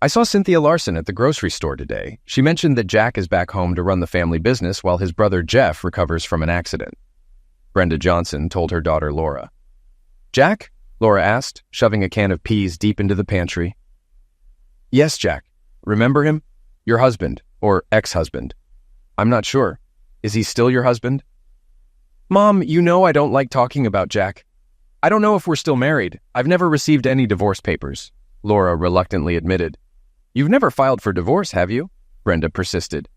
I saw Cynthia Larson at the grocery store today. She mentioned that Jack is back home to run the family business while his brother Jeff recovers from an accident. Brenda Johnson told her daughter Laura. Jack? Laura asked, shoving a can of peas deep into the pantry. Yes, Jack. Remember him? Your husband, or ex-husband. I'm not sure. Is he still your husband? Mom, you know I don't like talking about Jack. I don't know if we're still married. I've never received any divorce papers, Laura reluctantly admitted. You've never filed for divorce, have you? Brenda persisted.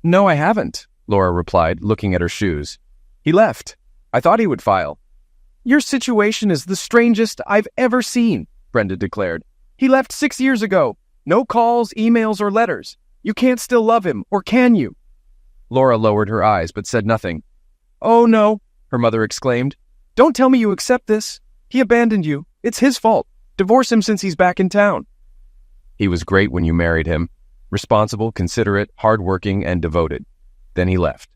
No, I haven't, Laura replied, looking at her shoes. He left. I thought he would file. Your situation is the strangest I've ever seen, Brenda declared. He left 6 years ago. No calls, emails, or letters. You can't still love him, or can you? Laura lowered her eyes but said nothing. Oh no, her mother exclaimed. Don't tell me you accept this. He abandoned you. It's his fault. Divorce him since he's back in town. He was great when you married him. Responsible, considerate, hardworking, and devoted. Then he left.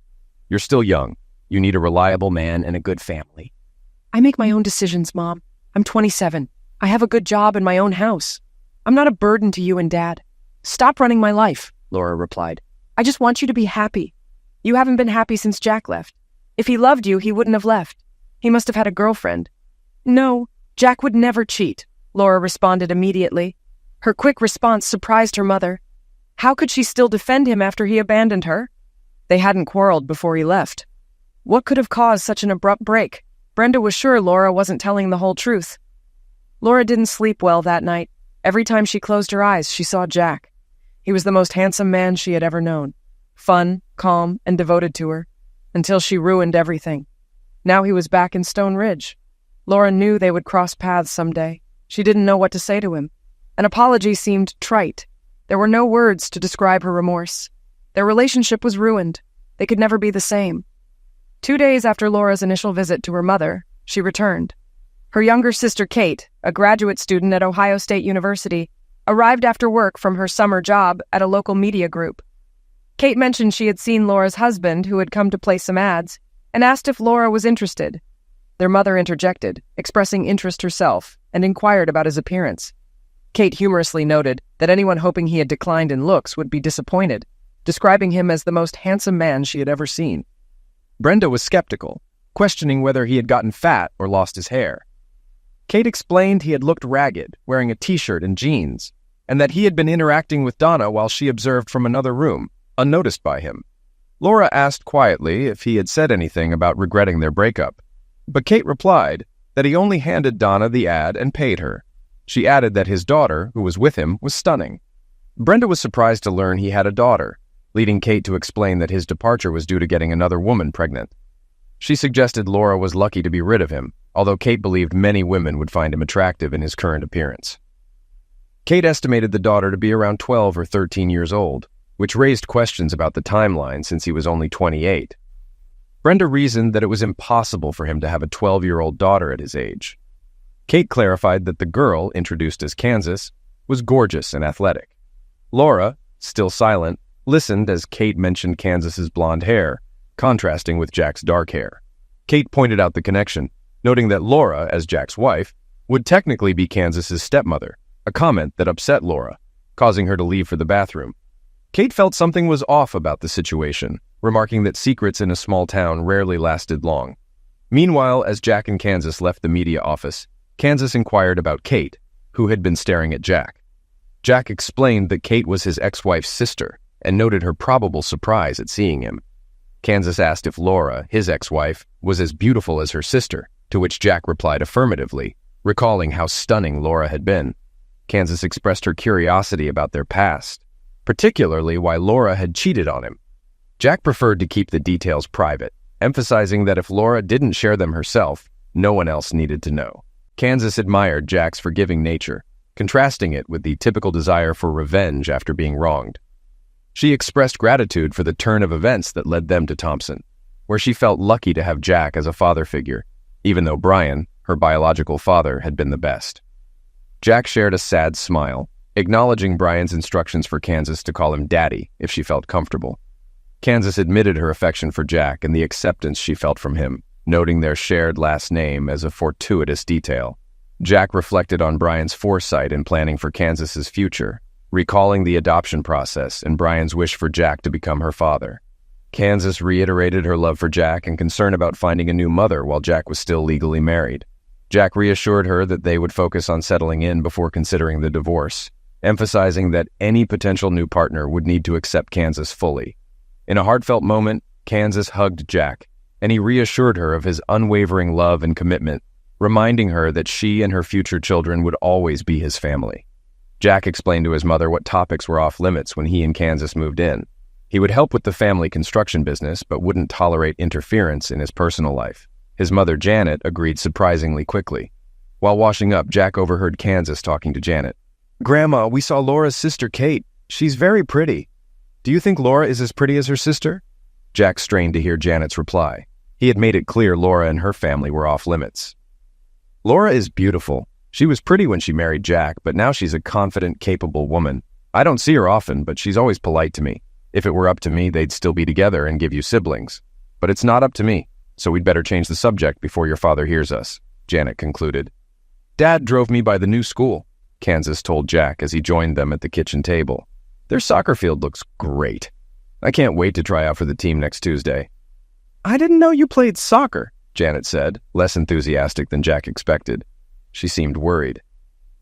You're still young. You need a reliable man and a good family. I make my own decisions, Mom. I'm 27. I have a good job and my own house. I'm not a burden to you and Dad. Stop running my life, Laura replied. I just want you to be happy. You haven't been happy since Jack left. If he loved you, he wouldn't have left. He must have had a girlfriend. No, Jack would never cheat, Laura responded immediately. Her quick response surprised her mother. How could she still defend him after he abandoned her? They hadn't quarreled before he left. What could have caused such an abrupt break? Brenda was sure Laura wasn't telling the whole truth. Laura didn't sleep well that night. Every time she closed her eyes, she saw Jack. He was the most handsome man she had ever known. Fun, calm, and devoted to her. Until she ruined everything. Now he was back in Stone Ridge. Laura knew they would cross paths someday. She didn't know what to say to him. An apology seemed trite. There were no words to describe her remorse. Their relationship was ruined. They could never be the same. 2 days after Laura's initial visit to her mother, she returned. Her younger sister Kate, a graduate student at Ohio State University, arrived after work from her summer job at a local media group. Kate mentioned she had seen Laura's husband, who had come to place some ads, and asked if Laura was interested. Their mother interjected, expressing interest herself, and inquired about his appearance. Kate humorously noted that anyone hoping he had declined in looks would be disappointed, describing him as the most handsome man she had ever seen. Brenda was skeptical, questioning whether he had gotten fat or lost his hair. Kate explained he had looked ragged, wearing a t-shirt and jeans, and that he had been interacting with Donna while she observed from another room, unnoticed by him. Laura asked quietly if he had said anything about regretting their breakup, but Kate replied that he only handed Donna the ad and paid her. She added that his daughter, who was with him, was stunning. Brenda was surprised to learn he had a daughter, leading Kate to explain that his departure was due to getting another woman pregnant. She suggested Laura was lucky to be rid of him, although Kate believed many women would find him attractive in his current appearance. Kate estimated the daughter to be around 12 or 13 years old, which raised questions about the timeline since he was only 28. Brenda reasoned that it was impossible for him to have a 12-year-old daughter at his age. Kate clarified that the girl, introduced as Kansas, was gorgeous and athletic. Laura, still silent, listened as Kate mentioned Kansas's blonde hair, contrasting with Jack's dark hair. Kate pointed out the connection, noting that Laura, as Jack's wife, would technically be Kansas's stepmother, a comment that upset Laura, causing her to leave for the bathroom. Kate felt something was off about the situation, remarking that secrets in a small town rarely lasted long. Meanwhile, as Jack and Kansas left the media office, Kansas inquired about Kate, who had been staring at Jack. Jack explained that Kate was his ex-wife's sister and noted her probable surprise at seeing him. Kansas asked if Laura, his ex-wife, was as beautiful as her sister, to which Jack replied affirmatively, recalling how stunning Laura had been. Kansas expressed her curiosity about their past, particularly why Laura had cheated on him. Jack preferred to keep the details private, emphasizing that if Laura didn't share them herself, no one else needed to know. Kansas admired Jack's forgiving nature, contrasting it with the typical desire for revenge after being wronged. She expressed gratitude for the turn of events that led them to Thompson, where she felt lucky to have Jack as a father figure, even though Brian, her biological father, had been the best. Jack shared a sad smile, acknowledging Brian's instructions for Kansas to call him Daddy if she felt comfortable. Kansas admitted her affection for Jack and the acceptance she felt from him, noting their shared last name as a fortuitous detail. Jack reflected on Brian's foresight in planning for Kansas's future, recalling the adoption process and Brian's wish for Jack to become her father. Kansas reiterated her love for Jack and concern about finding a new mother while Jack was still legally married. Jack reassured her that they would focus on settling in before considering the divorce, emphasizing that any potential new partner would need to accept Kansas fully. In a heartfelt moment, Kansas hugged Jack, and he reassured her of his unwavering love and commitment, reminding her that she and her future children would always be his family. Jack explained to his mother what topics were off limits when he and Kansas moved in. He would help with the family construction business, but wouldn't tolerate interference in his personal life. His mother, Janet, agreed surprisingly quickly. While washing up, Jack overheard Kansas talking to Janet. "Grandma, we saw Laura's sister, Kate. She's very pretty. Do you think Laura is as pretty as her sister?" Jack strained to hear Janet's reply. He had made it clear Laura and her family were off limits. "Laura is beautiful. She was pretty when she married Jack, but now she's a confident, capable woman. I don't see her often, but she's always polite to me. If it were up to me, they'd still be together and give you siblings. But it's not up to me, so we'd better change the subject before your father hears us," Janet concluded. "Dad drove me by the new school," Kansas told Jack as he joined them at the kitchen table. "Their soccer field looks great. I can't wait to try out for the team next Tuesday." "I didn't know you played soccer," Janet said, less enthusiastic than Jack expected. She seemed worried.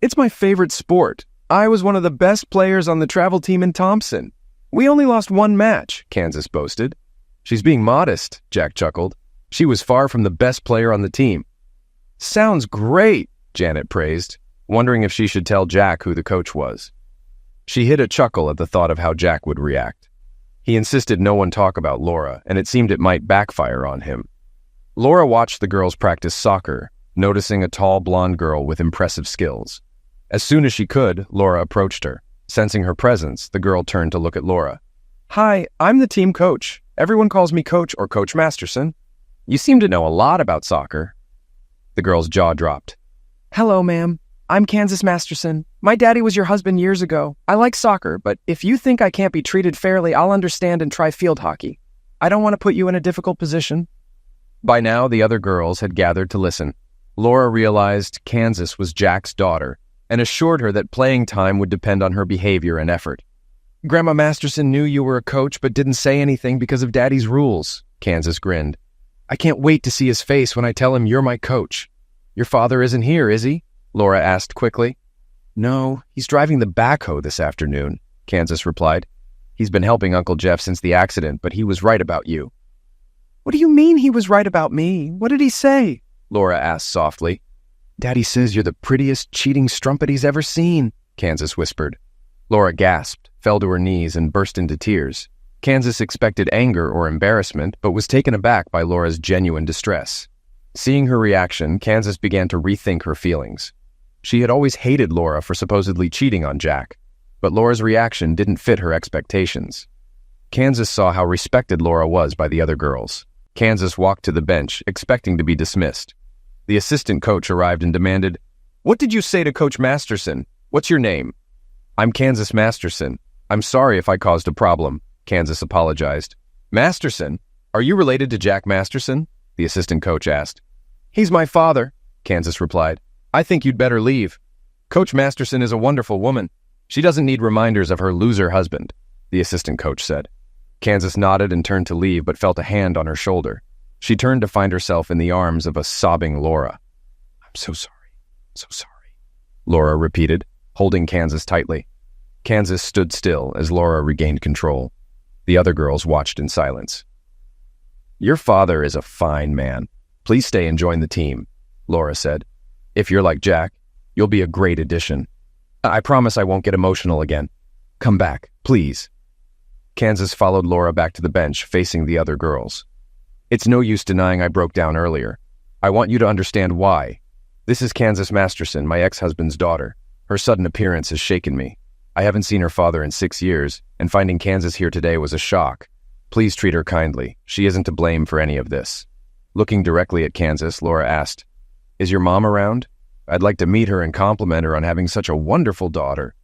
"It's my favorite sport. I was one of the best players on the travel team in Thompson. We only lost one match," Kansas boasted. "She's being modest," Jack chuckled. "She was far from the best player on the team." "Sounds great," Janet praised, wondering if she should tell Jack who the coach was. She hid a chuckle at the thought of how Jack would react. He insisted no one talk about Laura, and it seemed it might backfire on him. Laura watched the girls practice soccer, noticing a tall blonde girl with impressive skills. As soon as she could, Laura approached her. Sensing her presence, the girl turned to look at Laura. "Hi, I'm the team coach. Everyone calls me Coach or Coach Masterson. You seem to know a lot about soccer." The girl's jaw dropped. "Hello, ma'am. I'm Kansas Masterson. My daddy was your husband years ago. I like soccer, but if you think I can't be treated fairly, I'll understand and try field hockey. I don't want to put you in a difficult position." By now, the other girls had gathered to listen. Laura realized Kansas was Jack's daughter and assured her that playing time would depend on her behavior and effort. "Grandma Masterson knew you were a coach but didn't say anything because of Daddy's rules," Kansas grinned. "I can't wait to see his face when I tell him you're my coach." "Your father isn't here, is he?" Laura asked quickly. "No, he's driving the backhoe this afternoon," Kansas replied. "He's been helping Uncle Jeff since the accident, but he was right about you." "What do you mean he was right about me? What did he say?" Laura asked softly. "Daddy says you're the prettiest, cheating strumpet he's ever seen," Kansas whispered. Laura gasped, fell to her knees, and burst into tears. Kansas expected anger or embarrassment, but was taken aback by Laura's genuine distress. Seeing her reaction, Kansas began to rethink her feelings. She had always hated Laura for supposedly cheating on Jack, but Laura's reaction didn't fit her expectations. Kansas saw how respected Laura was by the other girls. Kansas walked to the bench, expecting to be dismissed. The assistant coach arrived and demanded, "What did you say to Coach Masterson? What's your name?" "I'm Kansas Masterson. I'm sorry if I caused a problem," Kansas apologized. "Masterson? Are you related to Jack Masterson?" the assistant coach asked. "He's my father," Kansas replied. "I think you'd better leave. Coach Masterson is a wonderful woman. She doesn't need reminders of her loser husband," the assistant coach said. Kansas nodded and turned to leave, but felt a hand on her shoulder. She turned to find herself in the arms of a sobbing Laura. "I'm so sorry," Laura repeated, holding Kansas tightly. Kansas stood still as Laura regained control. The other girls watched in silence. "Your father is a fine man. Please stay and join the team," Laura said. "If you're like Jack, you'll be a great addition. I promise I won't get emotional again. Come back, please." Kansas followed Laura back to the bench, facing the other girls. "It's no use denying I broke down earlier. I want you to understand why. This is Kansas Masterson, my ex-husband's daughter. Her sudden appearance has shaken me. I haven't seen her father in 6 years, and finding Kansas here today was a shock. Please treat her kindly. She isn't to blame for any of this." Looking directly at Kansas, Laura asked, "Is your mom around? I'd like to meet her and compliment her on having such a wonderful daughter."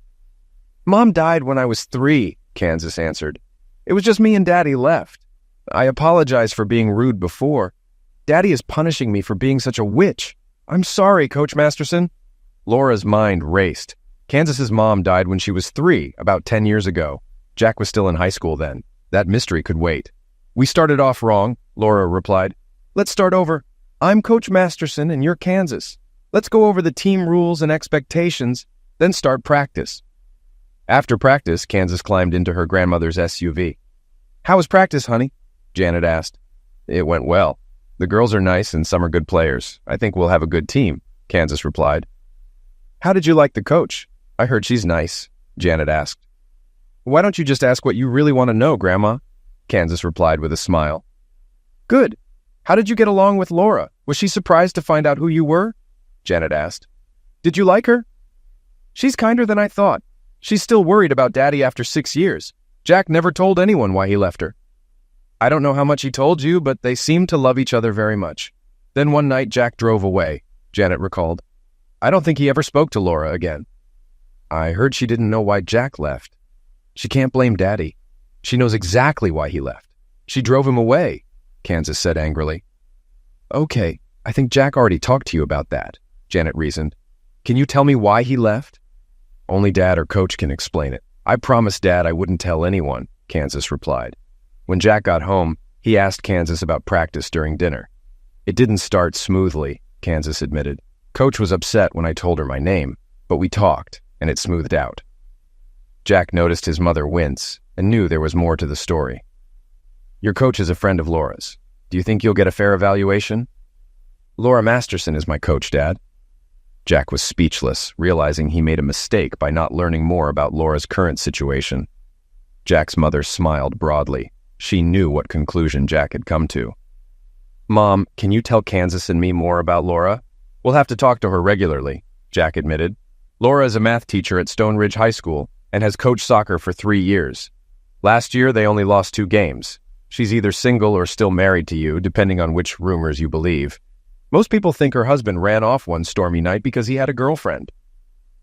"Mom died when I was 3, Kansas answered. "It was just me and Daddy left. I apologize for being rude before. Daddy is punishing me for being such a witch. I'm sorry, Coach Masterson." Laura's mind raced. Kansas's mom died when she was 3, about 10 years ago. Jack was still in high school then. That mystery could wait. We started off wrong, Laura replied. Let's start over. I'm Coach Masterson and you're Kansas. Let's go over the team rules and expectations, then start practice. After practice, Kansas climbed into her grandmother's SUV. How was practice, honey? Janet asked. It went well. The girls are nice and some are good players. I think we'll have a good team, Kansas replied. How did you like the coach? I heard she's nice, Janet asked. Why don't you just ask what you really want to know, Grandma? Kansas replied with a smile. Good. How did you get along with Laura? Was she surprised to find out who you were? Janet asked. Did you like her? She's kinder than I thought. She's still worried about Daddy after 6 years. Jack never told anyone why he left her. I don't know how much he told you, but they seemed to love each other very much. Then one night Jack drove away, Janet recalled. I don't think he ever spoke to Laura again. I heard she didn't know why Jack left. She can't blame Daddy. She knows exactly why he left. She drove him away, Kansas said angrily. Okay, I think Jack already talked to you about that, Janet reasoned. Can you tell me why he left? Only Dad or Coach can explain it. I promised Dad I wouldn't tell anyone, Kansas replied. When Jack got home, he asked Kansas about practice during dinner. It didn't start smoothly, Kansas admitted. Coach was upset when I told her my name, but we talked, and it smoothed out. Jack noticed his mother wince and knew there was more to the story. Your coach is a friend of Laura's. Do you think you'll get a fair evaluation? Laura Masterson is my coach, Dad. Jack was speechless, realizing he made a mistake by not learning more about Laura's current situation. Jack's mother smiled broadly. She knew what conclusion Jack had come to. Mom, can you tell Kansas and me more about Laura? We'll have to talk to her regularly, Jack admitted. Laura is a math teacher at Stone Ridge High School and has coached soccer for 3 years. Last year, they only lost 2 games. She's either single or still married to you, depending on which rumors you believe. Most people think her husband ran off one stormy night because he had a girlfriend.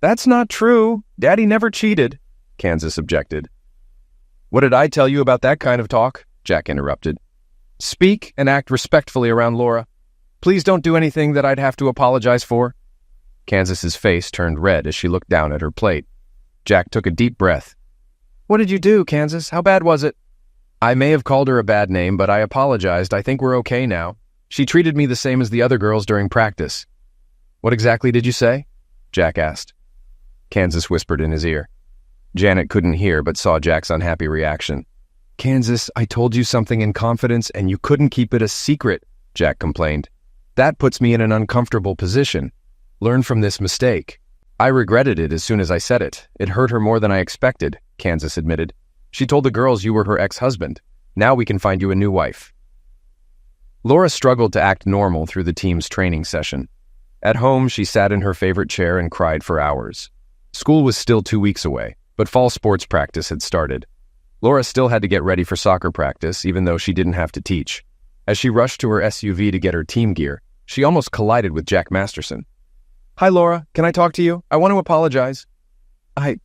That's not true. Daddy never cheated, Kansas objected. What did I tell you about that kind of talk? Jack interrupted. Speak and act respectfully around Laura. Please don't do anything that I'd have to apologize for. Kansas's face turned red as she looked down at her plate. Jack took a deep breath. What did you do, Kansas? How bad was it? I may have called her a bad name, but I apologized. I think we're okay now. She treated me the same as the other girls during practice. What exactly did you say? Jack asked. Kansas whispered in his ear. Janet couldn't hear but saw Jack's unhappy reaction. Kansas, I told you something in confidence and you couldn't keep it a secret, Jack complained. That puts me in an uncomfortable position. Learn from this mistake. I regretted it as soon as I said it. It hurt her more than I expected, Kansas admitted. She told the girls you were her ex-husband. Now we can find you a new wife. Laura struggled to act normal through the team's training session. At home, she sat in her favorite chair and cried for hours. School was still 2 weeks away, but fall sports practice had started. Laura still had to get ready for soccer practice, even though she didn't have to teach. As she rushed to her SUV to get her team gear, she almost collided with Jack Masterson. Hi, Laura. Can I talk to you? I want to apologize. I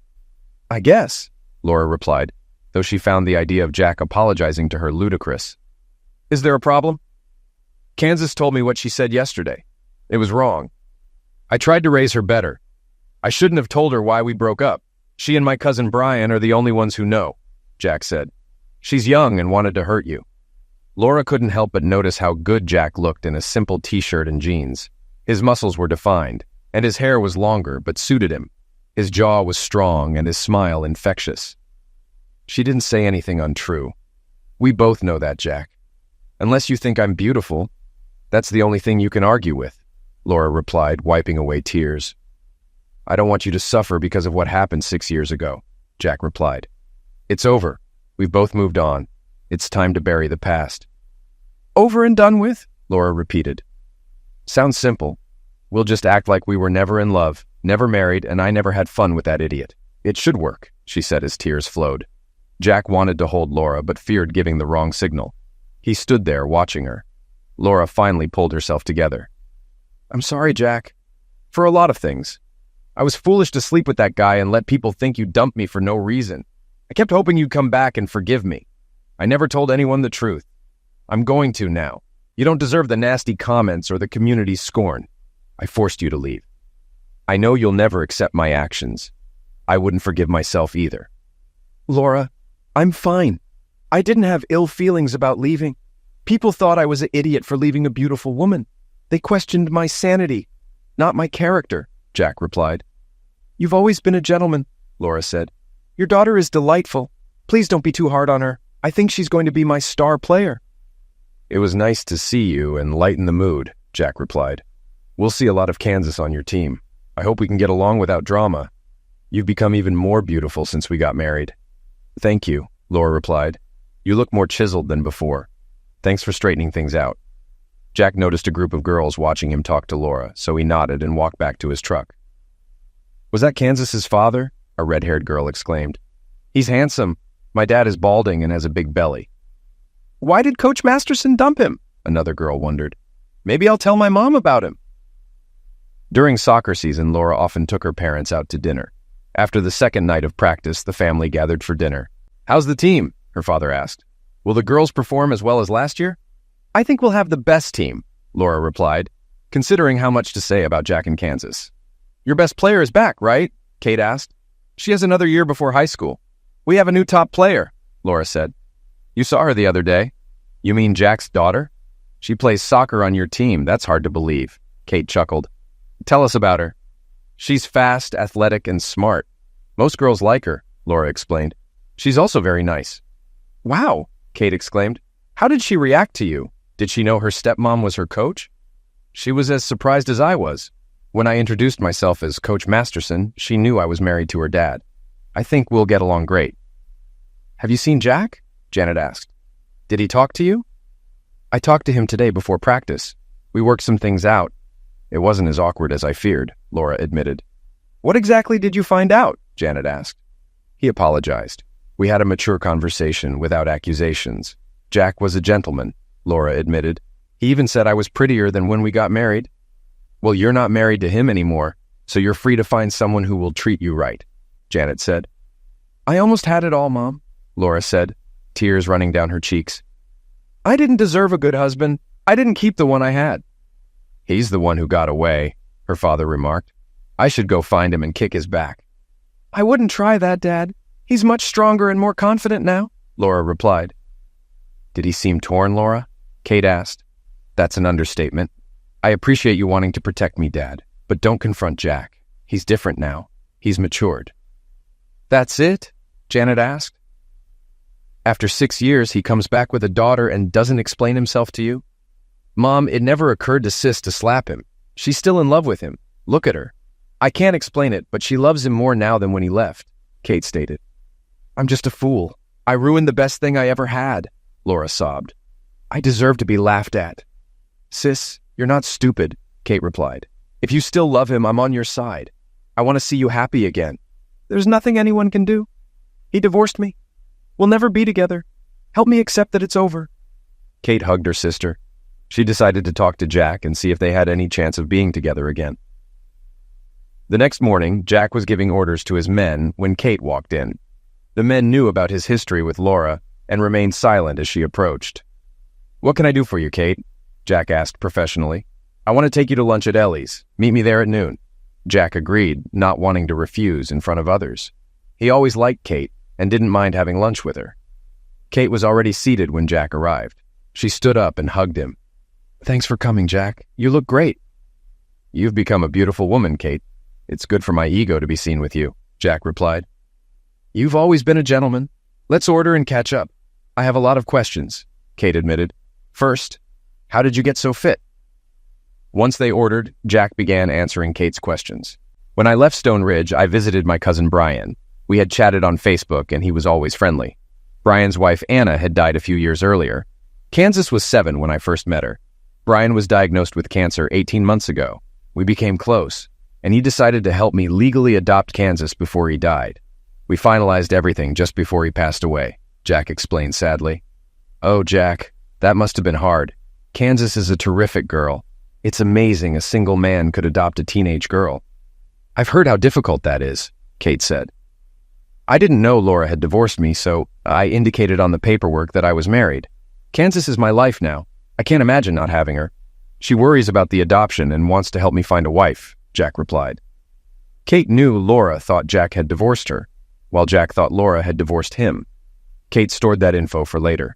guess, Laura replied, though she found the idea of Jack apologizing to her ludicrous. Is there a problem? Kansas told me what she said yesterday. It was wrong. I tried to raise her better. I shouldn't have told her why we broke up. She and my cousin Brian are the only ones who know, Jack said. She's young and wanted to hurt you. Laura couldn't help but notice how good Jack looked in a simple t-shirt and jeans. His muscles were defined, and his hair was longer but suited him. His jaw was strong and his smile infectious. She didn't say anything untrue. We both know that, Jack. Unless you think I'm beautiful, that's the only thing you can argue with, Laura replied, wiping away tears. I don't want you to suffer because of what happened 6 years ago, Jack replied. It's over. We've both moved on. It's time to bury the past. Over and done with? Laura repeated. Sounds simple. We'll just act like we were never in love, never married, and I never had fun with that idiot. It should work, she said as tears flowed. Jack wanted to hold Laura, but feared giving the wrong signal. He stood there watching her. Laura finally pulled herself together. I'm sorry, Jack. For a lot of things. I was foolish to sleep with that guy and let people think you dumped me for no reason. I kept hoping you'd come back and forgive me. I never told anyone the truth. I'm going to now. You don't deserve the nasty comments or the community's scorn. I forced you to leave. I know you'll never accept my actions. I wouldn't forgive myself either. Laura, I'm fine. I didn't have ill feelings about leaving. People thought I was an idiot for leaving a beautiful woman. They questioned my sanity, not my character, Jack replied. You've always been a gentleman, Laura said. Your daughter is delightful. Please don't be too hard on her. I think she's going to be my star player. It was nice to see you and lighten the mood, Jack replied. We'll see a lot of Kansas on your team. I hope we can get along without drama. You've become even more beautiful since we got married. Thank you, Laura replied. You look more chiseled than before. Thanks for straightening things out. Jack noticed a group of girls watching him talk to Laura, so he nodded and walked back to his truck. Was that Kansas's father? A red-haired girl exclaimed. He's handsome. My dad is balding and has a big belly. Why did Coach Masterson dump him? Another girl wondered. Maybe I'll tell my mom about him. During soccer season, Laura often took her parents out to dinner. After the second night of practice, the family gathered for dinner. How's the team? Her father asked. Will the girls perform as well as last year? I think we'll have the best team, Laura replied, considering how much to say about Jack and Kansas. Your best player is back, right? Kate asked. She has another year before high school. We have a new top player, Laura said. You saw her the other day. You mean Jack's daughter? She plays soccer on your team. That's hard to believe, Kate chuckled. Tell us about her. She's fast, athletic, and smart. Most girls like her, Laura explained. She's also very nice. Wow, Kate exclaimed. How did she react to you? Did she know her stepmom was her coach? She was as surprised as I was. When I introduced myself as Coach Masterson, she knew I was married to her dad. I think we'll get along great. Have you seen Jack? Janet asked. Did he talk to you? I talked to him today before practice. We worked some things out. It wasn't as awkward as I feared, Laura admitted. What exactly did you find out? Janet asked. He apologized. We had a mature conversation without accusations. Jack was a gentleman, Laura admitted. He even said I was prettier than when we got married. Well, you're not married to him anymore, so you're free to find someone who will treat you right, Janet said. I almost had it all, Mom, Laura said, tears running down her cheeks. I didn't deserve a good husband. I didn't keep the one I had. He's the one who got away, her father remarked. I should go find him and kick his back. I wouldn't try that, Dad. He's much stronger and more confident now, Laura replied. Did he seem torn, Laura? Kate asked. That's an understatement. I appreciate you wanting to protect me, Dad, but don't confront Jack. He's different now. He's matured. That's it? Janet asked. After 6 years, he comes back with a daughter and doesn't explain himself to you? Mom, it never occurred to Sis to slap him. She's still in love with him. Look at her. I can't explain it, but she loves him more now than when he left, Kate stated. I'm just a fool. I ruined the best thing I ever had, Laura sobbed. I deserve to be laughed at. Sis, you're not stupid, Kate replied. If you still love him, I'm on your side. I want to see you happy again. There's nothing anyone can do. He divorced me. We'll never be together. Help me accept that it's over. Kate hugged her sister. She decided to talk to Jack and see if they had any chance of being together again. The next morning, Jack was giving orders to his men when Kate walked in. The men knew about his history with Laura and remained silent as she approached. What can I do for you, Kate? Jack asked professionally. I want to take you to lunch at Ellie's. Meet me there at noon. Jack agreed, not wanting to refuse in front of others. He always liked Kate and didn't mind having lunch with her. Kate was already seated when Jack arrived. She stood up and hugged him. Thanks for coming, Jack. You look great. You've become a beautiful woman, Kate. It's good for my ego to be seen with you, Jack replied. You've always been a gentleman. Let's order and catch up. I have a lot of questions, Kate admitted. First, how did you get so fit? Once they ordered, Jack began answering Kate's questions. When I left Stone Ridge, I visited my cousin Brian. We had chatted on Facebook and he was always friendly. Brian's wife Anna had died a few years earlier. Kansas was 7 when I first met her. Brian was diagnosed with cancer 18 months ago. We became close, and he decided to help me legally adopt Kansas before he died. We finalized everything just before he passed away, Jack explained sadly. Oh, Jack, that must have been hard. Kansas is a terrific girl. It's amazing a single man could adopt a teenage girl. I've heard how difficult that is, Kate said. I didn't know Laura had divorced me, so I indicated on the paperwork that I was married. Kansas is my life now. I can't imagine not having her. She worries about the adoption and wants to help me find a wife, Jack replied. Kate knew Laura thought Jack had divorced her, while Jack thought Laura had divorced him. Kate stored that info for later.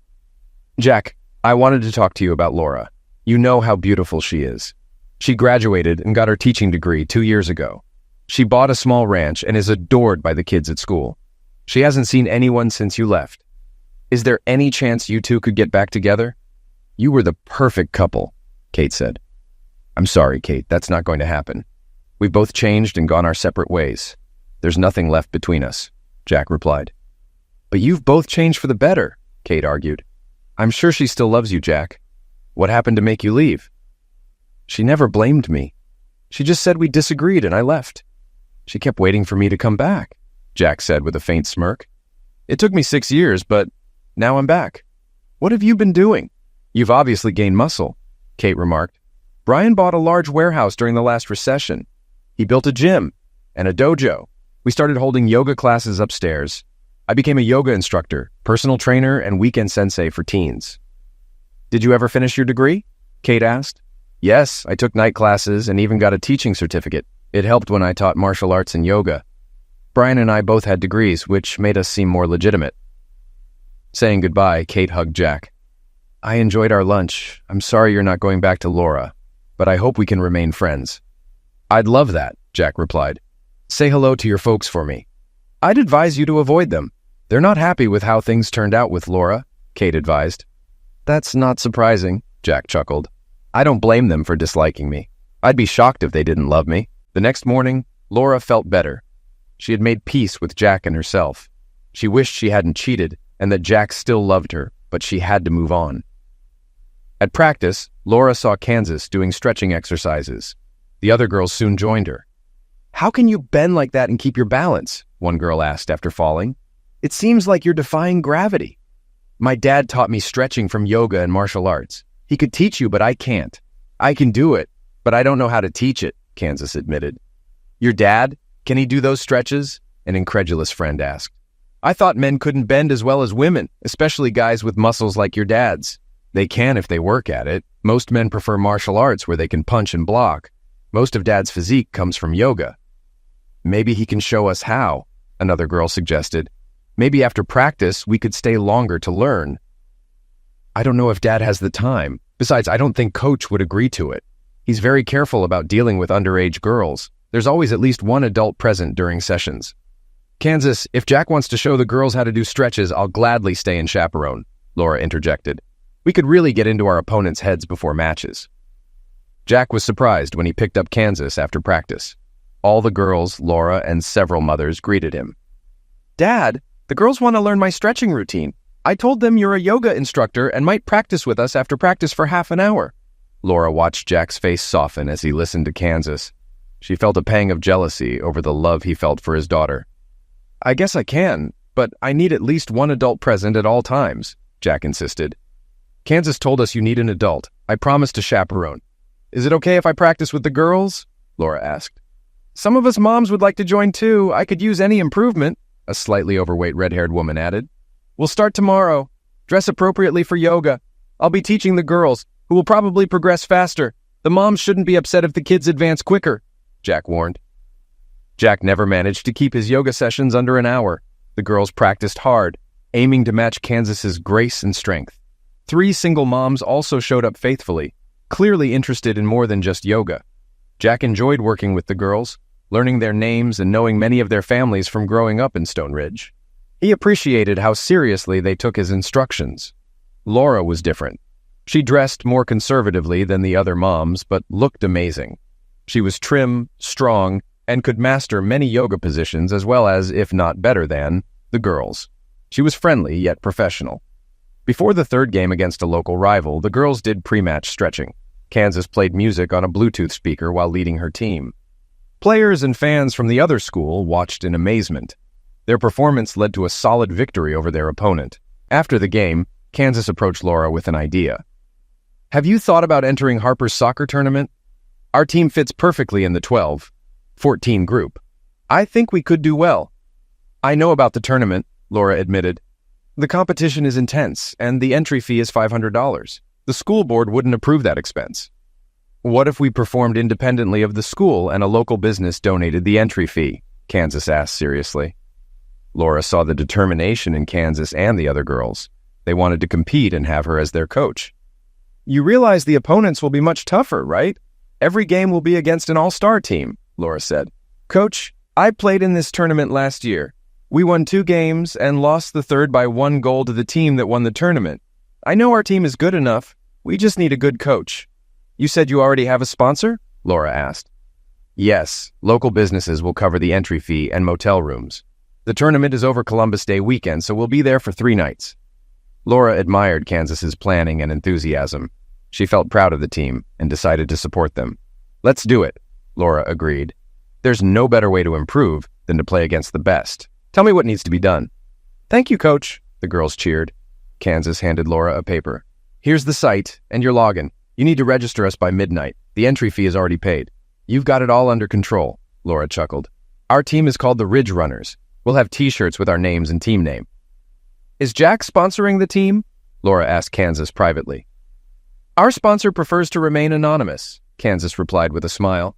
Jack, I wanted to talk to you about Laura. You know how beautiful she is. She graduated and got her teaching degree 2 years ago. She bought a small ranch and is adored by the kids at school. She hasn't seen anyone since you left. Is there any chance you two could get back together? You were the perfect couple, Kate said. I'm sorry, Kate, that's not going to happen. We've both changed and gone our separate ways. There's nothing left between us, Jack replied. But you've both changed for the better, Kate argued. I'm sure she still loves you, Jack. What happened to make you leave? She never blamed me. She just said we disagreed and I left. She kept waiting for me to come back, Jack said with a faint smirk. It took me 6 years, but now I'm back. What have you been doing? You've obviously gained muscle, Kate remarked. Brian bought a large warehouse during the last recession. He built a gym and a dojo. We started holding yoga classes upstairs. I became a yoga instructor, personal trainer, and weekend sensei for teens. Did you ever finish your degree? Kate asked. Yes, I took night classes and even got a teaching certificate. It helped when I taught martial arts and yoga. Brian and I both had degrees, which made us seem more legitimate. Saying goodbye, Kate hugged Jack. I enjoyed our lunch. I'm sorry you're not going back to Laura, but I hope we can remain friends. I'd love that, Jack replied. Say hello to your folks for me. I'd advise you to avoid them. They're not happy with how things turned out with Laura, Kate advised. That's not surprising, Jack chuckled. I don't blame them for disliking me. I'd be shocked if they didn't love me. The next morning, Laura felt better. She had made peace with Jack and herself. She wished she hadn't cheated and that Jack still loved her, but she had to move on. At practice, Laura saw Kansas doing stretching exercises. The other girls soon joined her. How can you bend like that and keep your balance? One girl asked after falling. It seems like you're defying gravity. My dad taught me stretching from yoga and martial arts. He could teach you, but I can't. I can do it, but I don't know how to teach it, Kansas admitted. Your dad? Can he do those stretches? An incredulous friend asked. I thought men couldn't bend as well as women, especially guys with muscles like your dad's. They can if they work at it. Most men prefer martial arts where they can punch and block. Most of Dad's physique comes from yoga. Maybe he can show us how, another girl suggested. Maybe after practice, we could stay longer to learn. I don't know if Dad has the time. Besides, I don't think Coach would agree to it. He's very careful about dealing with underage girls. There's always at least one adult present during sessions. Kansas, if Jack wants to show the girls how to do stretches, I'll gladly stay and chaperone, Laura interjected. We could really get into our opponents' heads before matches. Jack was surprised when he picked up Kansas after practice. All the girls, Laura, and several mothers greeted him. Dad, the girls want to learn my stretching routine. I told them you're a yoga instructor and might practice with us after practice for half an hour. Laura watched Jack's face soften as he listened to Kansas. She felt a pang of jealousy over the love he felt for his daughter. I guess I can, but I need at least one adult present at all times, Jack insisted. Kansas told us you need an adult. I promised to chaperone. Is it okay if I practice with the girls? Laura asked. Some of us moms would like to join too. I could use any improvement, a slightly overweight red-haired woman added. We'll start tomorrow. Dress appropriately for yoga. I'll be teaching the girls, who will probably progress faster. The moms shouldn't be upset if the kids advance quicker, Jack warned. Jack never managed to keep his yoga sessions under an hour. The girls practiced hard, aiming to match Kansas's grace and strength. 3 single moms also showed up faithfully, clearly interested in more than just yoga. Jack enjoyed working with the girls, learning their names and knowing many of their families from growing up in Stone Ridge. He appreciated how seriously they took his instructions. Laura was different. She dressed more conservatively than the other moms, but looked amazing. She was trim, strong, and could master many yoga positions as well as, if not better than, the girls. She was friendly yet professional. Before the third game against a local rival, the girls did pre-match stretching. Kansas played music on a Bluetooth speaker while leading her team. Players and fans from the other school watched in amazement. Their performance led to a solid victory over their opponent. After the game, Kansas approached Laura with an idea. Have you thought about entering Harper's soccer tournament? Our team fits perfectly in the 12-14 group. I think we could do well. I know about the tournament, Laura admitted. The competition is intense, and the entry fee is $500. The school board wouldn't approve that expense. What if we performed independently of the school and a local business donated the entry fee? Kansas asked seriously. Laura saw the determination in Kansas and the other girls. They wanted to compete and have her as their coach. You realize the opponents will be much tougher, right? Every game will be against an all-star team, Laura said. Coach, I played in this tournament last year. We won 2 games and lost the third by 1 goal to the team that won the tournament. I know our team is good enough. We just need a good coach. You said you already have a sponsor? Laura asked. Yes, local businesses will cover the entry fee and motel rooms. The tournament is over Columbus Day weekend, so we'll be there for 3 nights. Laura admired Kansas's planning and enthusiasm. She felt proud of the team and decided to support them. Let's do it, Laura agreed. There's no better way to improve than to play against the best. Tell me what needs to be done. Thank you, Coach, the girls cheered. Kansas handed Laura a paper. Here's the site and your login. You need to register us by midnight. The entry fee is already paid. You've got it all under control, Laura chuckled. Our team is called the Ridge Runners. We'll have t-shirts with our names and team name. Is Jack sponsoring the team? Laura asked Kansas privately. Our sponsor prefers to remain anonymous, Kansas replied with a smile.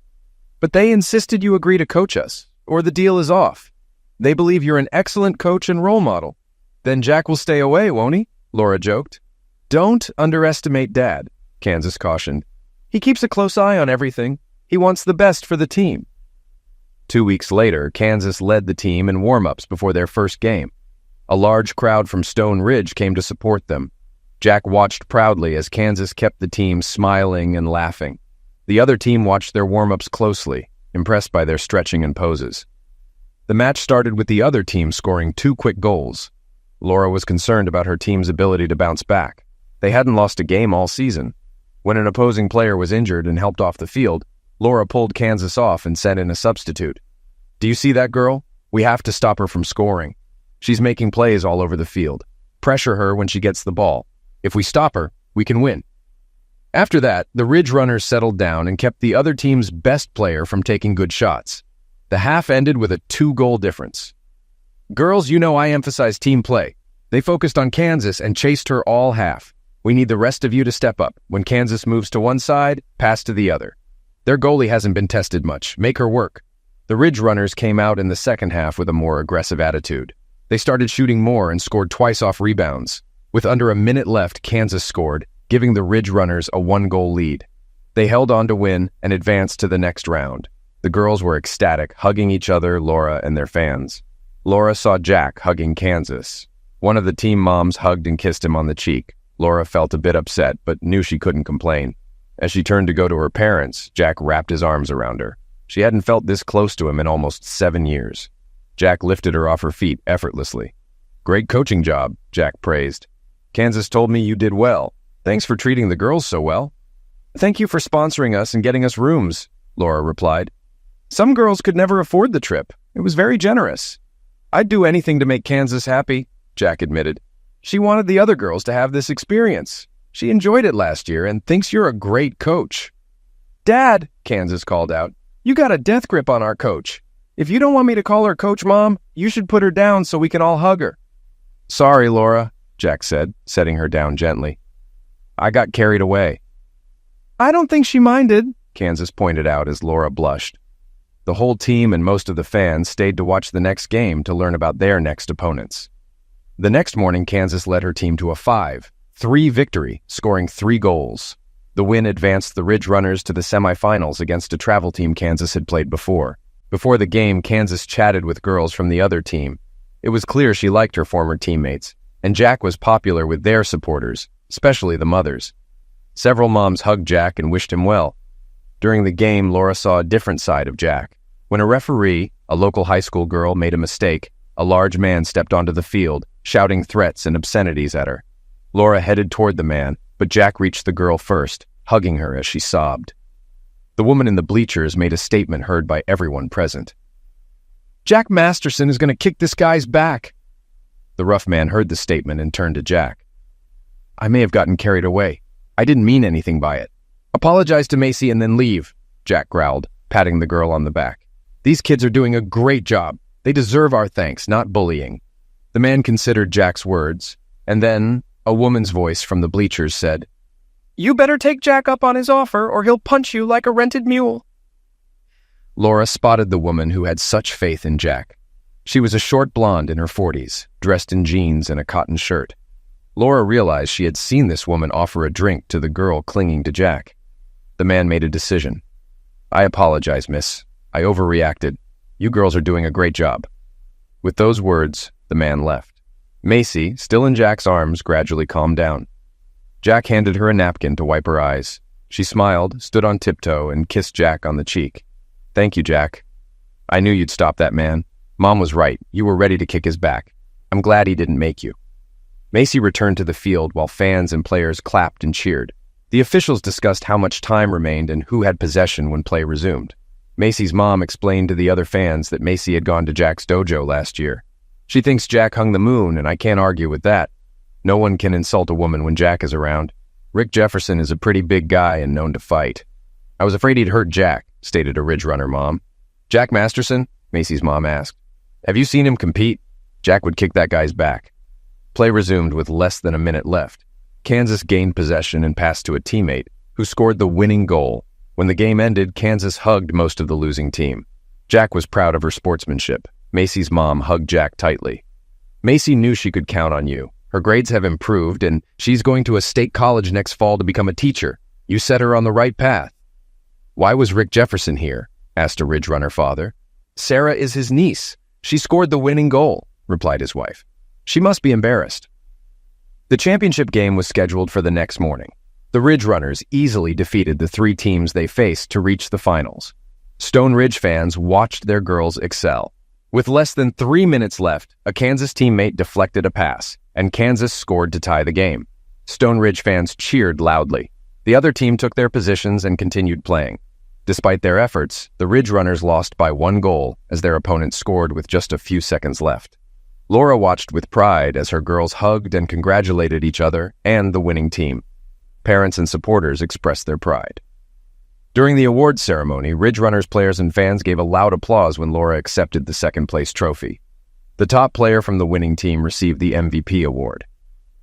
But they insisted you agree to coach us, or the deal is off. They believe you're an excellent coach and role model. Then Jack will stay away, won't he? Laura joked. Don't underestimate Dad, Kansas cautioned. He keeps a close eye on everything. He wants the best for the team. 2 weeks later, Kansas led the team in warm-ups before their first game. A large crowd from Stone Ridge came to support them. Jack watched proudly as Kansas kept the team smiling and laughing. The other team watched their warm-ups closely, impressed by their stretching and poses. The match started with the other team scoring 2 quick goals. Laura was concerned about her team's ability to bounce back. They hadn't lost a game all season. When an opposing player was injured and helped off the field, Laura pulled Kansas off and sent in a substitute. Do you see that girl? We have to stop her from scoring. She's making plays all over the field. Pressure her when she gets the ball. If we stop her, we can win. After that, the Ridge Runners settled down and kept the other team's best player from taking good shots. The half ended with a 2-goal difference. Girls, you know I emphasize team play. They focused on Kansas and chased her all half. We need the rest of you to step up. When Kansas moves to one side, pass to the other. Their goalie hasn't been tested much. Make her work. The Ridge Runners came out in the second half with a more aggressive attitude. They started shooting more and scored twice off rebounds. With under a minute left, Kansas scored, giving the Ridge Runners a 1-goal lead. They held on to win and advanced to the next round. The girls were ecstatic, hugging each other, Laura, and their fans. Laura saw Jack hugging Kansas. One of the team moms hugged and kissed him on the cheek. Laura felt a bit upset, but knew she couldn't complain. As she turned to go to her parents, Jack wrapped his arms around her. She hadn't felt this close to him in almost 7 years. Jack lifted her off her feet effortlessly. Great coaching job, Jack praised. Kansas told me you did well. Thanks for treating the girls so well. Thank you for sponsoring us and getting us rooms, Laura replied. Some girls could never afford the trip. It was very generous. I'd do anything to make Kansas happy, Jack admitted. She wanted the other girls to have this experience. She enjoyed it last year and thinks you're a great coach. Dad, Kansas called out, you got a death grip on our coach. If you don't want me to call her Coach Mom, you should put her down so we can all hug her. Sorry, Laura, Jack said, setting her down gently. I got carried away. I don't think she minded, Kansas pointed out as Laura blushed. The whole team and most of the fans stayed to watch the next game to learn about their next opponents. The next morning, Kansas led her team to a 5-3 victory, scoring 3 goals. The win advanced the Ridge Runners to the semifinals against a travel team Kansas had played before. Before the game, Kansas chatted with girls from the other team. It was clear she liked her former teammates, and Jack was popular with their supporters, especially the mothers. Several moms hugged Jack and wished him well. During the game, Laura saw a different side of Jack. When a referee, a local high school girl, made a mistake, a large man stepped onto the field, shouting threats and obscenities at her. Laura headed toward the man, but Jack reached the girl first, hugging her as she sobbed. The woman in the bleachers made a statement heard by everyone present. Jack Masterson is going to kick this guy's back. The rough man heard the statement and turned to Jack. I may have gotten carried away. I didn't mean anything by it. Apologize to Macy and then leave, Jack growled, patting the girl on the back. These kids are doing a great job. They deserve our thanks, not bullying. The man considered Jack's words, and then a woman's voice from the bleachers said, You better take Jack up on his offer or he'll punch you like a rented mule. Laura spotted the woman who had such faith in Jack. She was a short blonde in her 40s, dressed in jeans and a cotton shirt. Laura realized she had seen this woman offer a drink to the girl clinging to Jack. The man made a decision. I apologize, miss. I overreacted. You girls are doing a great job. With those words, the man left. Macy, still in Jack's arms, gradually calmed down. Jack handed her a napkin to wipe her eyes. She smiled, stood on tiptoe, and kissed Jack on the cheek. Thank you, Jack. I knew you'd stop that man. Mom was right. You were ready to kick his back. I'm glad he didn't make you. Macy returned to the field while fans and players clapped and cheered. The officials discussed how much time remained and who had possession when play resumed. Macy's mom explained to the other fans that Macy had gone to Jack's dojo last year. She thinks Jack hung the moon, and I can't argue with that. No one can insult a woman when Jack is around. Rick Jefferson is a pretty big guy and known to fight. I was afraid he'd hurt Jack, stated a Ridge Runner mom. Jack Masterson? Macy's mom asked. Have you seen him compete? Jack would kick that guy's back. Play resumed with less than a minute left. Kansas gained possession and passed to a teammate, who scored the winning goal. When the game ended, Kansas hugged most of the losing team. Jack was proud of her sportsmanship. Macy's mom hugged Jack tightly. Macy knew she could count on you. Her grades have improved, and she's going to a state college next fall to become a teacher. You set her on the right path. Why was Rick Jefferson here? Asked a Ridge Runner father. Sarah is his niece. She scored the winning goal, replied his wife. She must be embarrassed. The championship game was scheduled for the next morning. The Ridge Runners easily defeated the 3 teams they faced to reach the finals. Stone Ridge fans watched their girls excel. With less than 3 minutes left, a Kansas teammate deflected a pass, and Kansas scored to tie the game. Stone Ridge fans cheered loudly. The other team took their positions and continued playing. Despite their efforts, the Ridge Runners lost by 1 goal as their opponent scored with just a few seconds left. Laura watched with pride as her girls hugged and congratulated each other and the winning team. Parents and supporters expressed their pride. During the awards ceremony, Ridge Runners players and fans gave a loud applause when Laura accepted the second-place trophy. The top player from the winning team received the MVP award.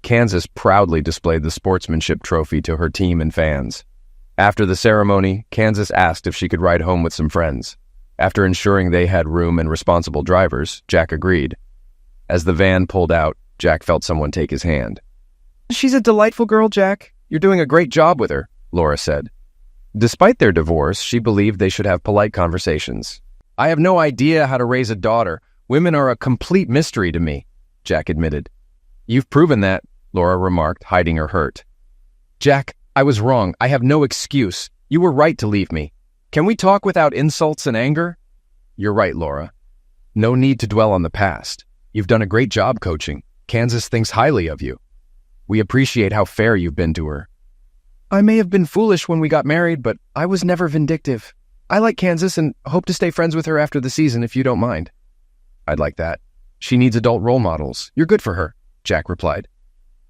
Kansas proudly displayed the sportsmanship trophy to her team and fans. After the ceremony, Kansas asked if she could ride home with some friends. After ensuring they had room and responsible drivers, Jack agreed. As the van pulled out, Jack felt someone take his hand. She's a delightful girl, Jack. You're doing a great job with her, Laura said. Despite their divorce, she believed they should have polite conversations. I have no idea how to raise a daughter. Women are a complete mystery to me, Jack admitted. You've proven that, Laura remarked, hiding her hurt. Jack, I was wrong. I have no excuse. You were right to leave me. Can we talk without insults and anger? You're right, Laura. No need to dwell on the past. You've done a great job coaching. Kansas thinks highly of you. We appreciate how fair you've been to her. I may have been foolish when we got married, but I was never vindictive. I like Kansas and hope to stay friends with her after the season if you don't mind. I'd like that. She needs adult role models. You're good for her, Jack replied.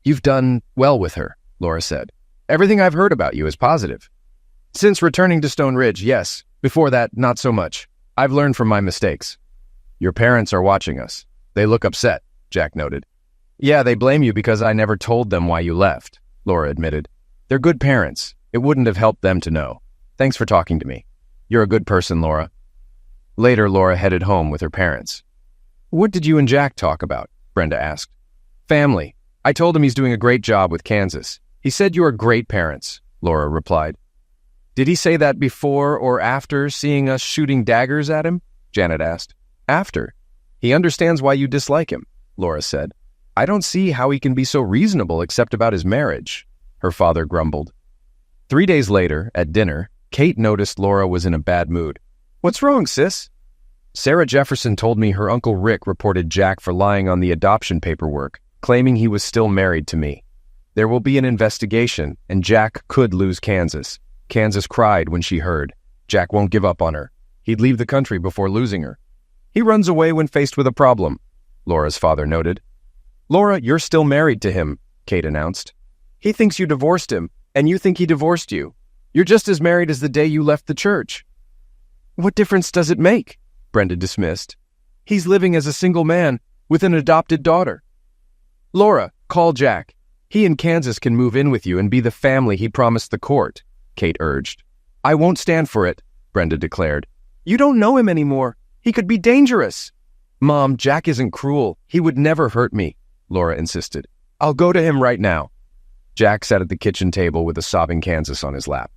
You've done well with her, Laura said. Everything I've heard about you is positive. Since returning to Stone Ridge, yes. Before that, not so much. I've learned from my mistakes. Your parents are watching us. They look upset, Jack noted. Yeah, they blame you because I never told them why you left, Laura admitted. They're good parents. It wouldn't have helped them to know. Thanks for talking to me. You're a good person, Laura. Later, Laura headed home with her parents. What did you and Jack talk about? Brenda asked. Family. I told him he's doing a great job with Kansas. He said you are great parents, Laura replied. Did he say that before or after seeing us shooting daggers at him? Janet asked. After. He understands why you dislike him, Laura said. I don't see how he can be so reasonable except about his marriage, her father grumbled. 3 days later, at dinner, Kate noticed Laura was in a bad mood. What's wrong, sis? Sarah Jefferson told me her Uncle Rick reported Jack for lying on the adoption paperwork, claiming he was still married to me. There will be an investigation, and Jack could lose Kansas. Kansas cried when she heard. Jack won't give up on her. He'd leave the country before losing her. He runs away when faced with a problem, Laura's father noted. Laura, you're still married to him, Kate announced. He thinks you divorced him, and you think he divorced you. You're just as married as the day you left the church. What difference does it make? Brenda dismissed. He's living as a single man with an adopted daughter. Laura, call Jack. He and Kansas can move in with you and be the family he promised the court, Kate urged. I won't stand for it, Brenda declared. You don't know him anymore. He could be dangerous. Mom, Jack isn't cruel. He would never hurt me, Laura insisted. I'll go to him right now. Jack sat at the kitchen table with a sobbing Kansas on his lap.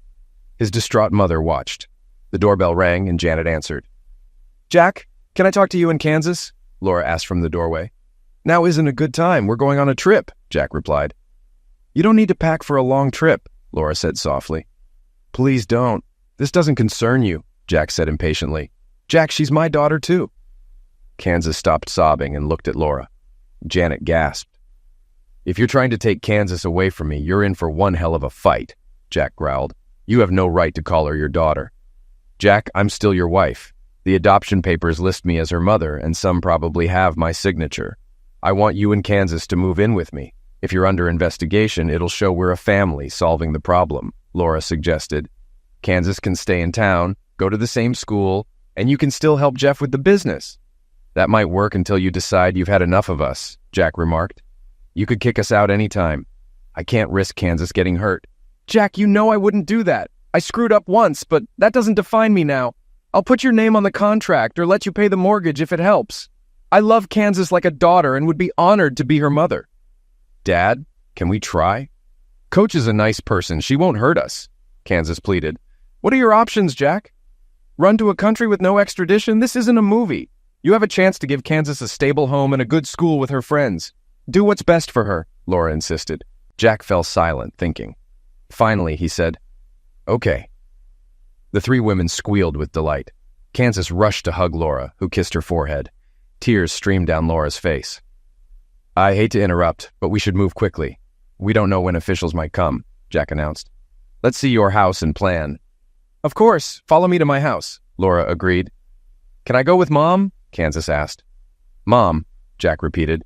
His distraught mother watched. The doorbell rang and Janet answered. Jack, can I talk to you and Kansas? Laura asked from the doorway. Now isn't a good time. We're going on a trip, Jack replied. You don't need to pack for a long trip, Laura said softly. Please don't. This doesn't concern you, Jack said impatiently. Jack, she's my daughter too. Kansas stopped sobbing and looked at Laura. Janet gasped. If you're trying to take Kansas away from me, you're in for one hell of a fight, Jack growled. You have no right to call her your daughter. Jack, I'm still your wife. The adoption papers list me as her mother, and some probably have my signature. I want you and Kansas to move in with me. If you're under investigation, it'll show we're a family solving the problem, Laura suggested. Kansas can stay in town, go to the same school, and you can still help Jeff with the business. That might work until you decide you've had enough of us, Jack remarked. You could kick us out anytime. I can't risk Kansas getting hurt. Jack, you know I wouldn't do that. I screwed up once, but that doesn't define me now. I'll put your name on the contract or let you pay the mortgage if it helps. I love Kansas like a daughter and would be honored to be her mother. Dad, can we try? Coach is a nice person. She won't hurt us, Kansas pleaded. What are your options, Jack? Run to a country with no extradition? This isn't a movie. You have a chance to give Kansas a stable home and a good school with her friends. Do what's best for her, Laura insisted. Jack fell silent, thinking. Finally, he said, Okay. The three women squealed with delight. Kansas rushed to hug Laura, who kissed her forehead. Tears streamed down Laura's face. I hate to interrupt, but we should move quickly. We don't know when officials might come, Jack announced. Let's see your house and plan. Of course, follow me to my house, Laura agreed. Can I go with Mom? Kansas asked. Mom, Jack repeated.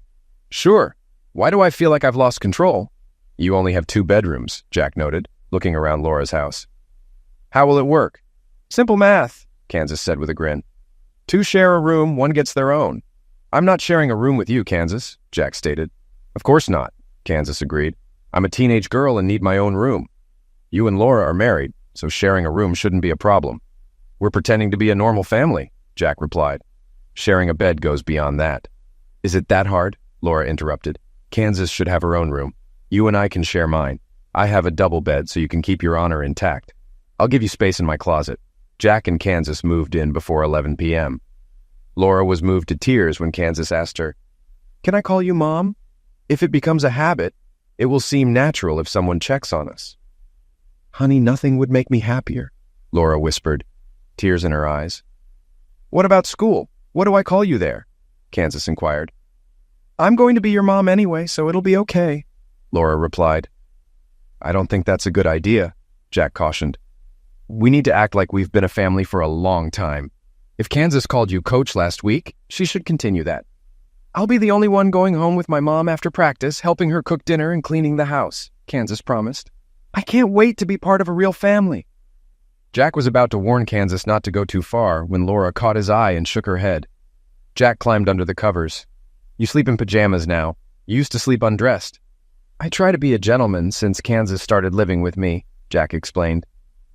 Sure. Why do I feel like I've lost control? You only have 2 bedrooms, Jack noted, looking around Laura's house. How will it work? Simple math, Kansas said with a grin. 2 share a room, 1 gets their own. I'm not sharing a room with you, Kansas, Jack stated. Of course not, Kansas agreed. I'm a teenage girl and need my own room. You and Laura are married, so sharing a room shouldn't be a problem. We're pretending to be a normal family, Jack replied. Sharing a bed goes beyond that. Is it that hard? Laura interrupted. Kansas should have her own room. You and I can share mine. I have a double bed so you can keep your honor intact. I'll give you space in my closet. Jack and Kansas moved in before 11 p.m. Laura was moved to tears when Kansas asked her, Can I call you Mom? If it becomes a habit, it will seem natural if someone checks on us. Honey, nothing would make me happier, Laura whispered, tears in her eyes. What about school? What do I call you there? Kansas inquired. I'm going to be your mom anyway, so it'll be okay, Laura replied. I don't think that's a good idea, Jack cautioned. We need to act like we've been a family for a long time. If Kansas called you Coach last week, she should continue that. I'll be the only one going home with my mom after practice, helping her cook dinner and cleaning the house, Kansas promised. I can't wait to be part of a real family. Jack was about to warn Kansas not to go too far when Laura caught his eye and shook her head. Jack climbed under the covers. You sleep in pajamas now. You used to sleep undressed. I try to be a gentleman since Kansas started living with me, Jack explained.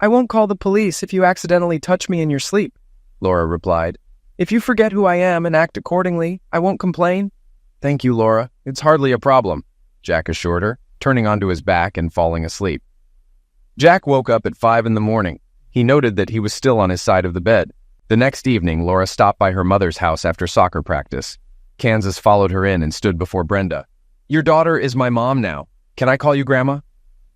I won't call the police if you accidentally touch me in your sleep, Laura replied. If you forget who I am and act accordingly, I won't complain. Thank you, Laura. It's hardly a problem, Jack assured her, turning onto his back and falling asleep. Jack woke up at 5 a.m. He noted that he was still on his side of the bed. The next evening, Laura stopped by her mother's house after soccer practice. Kansas followed her in and stood before Brenda. Your daughter is my mom now. Can I call you Grandma?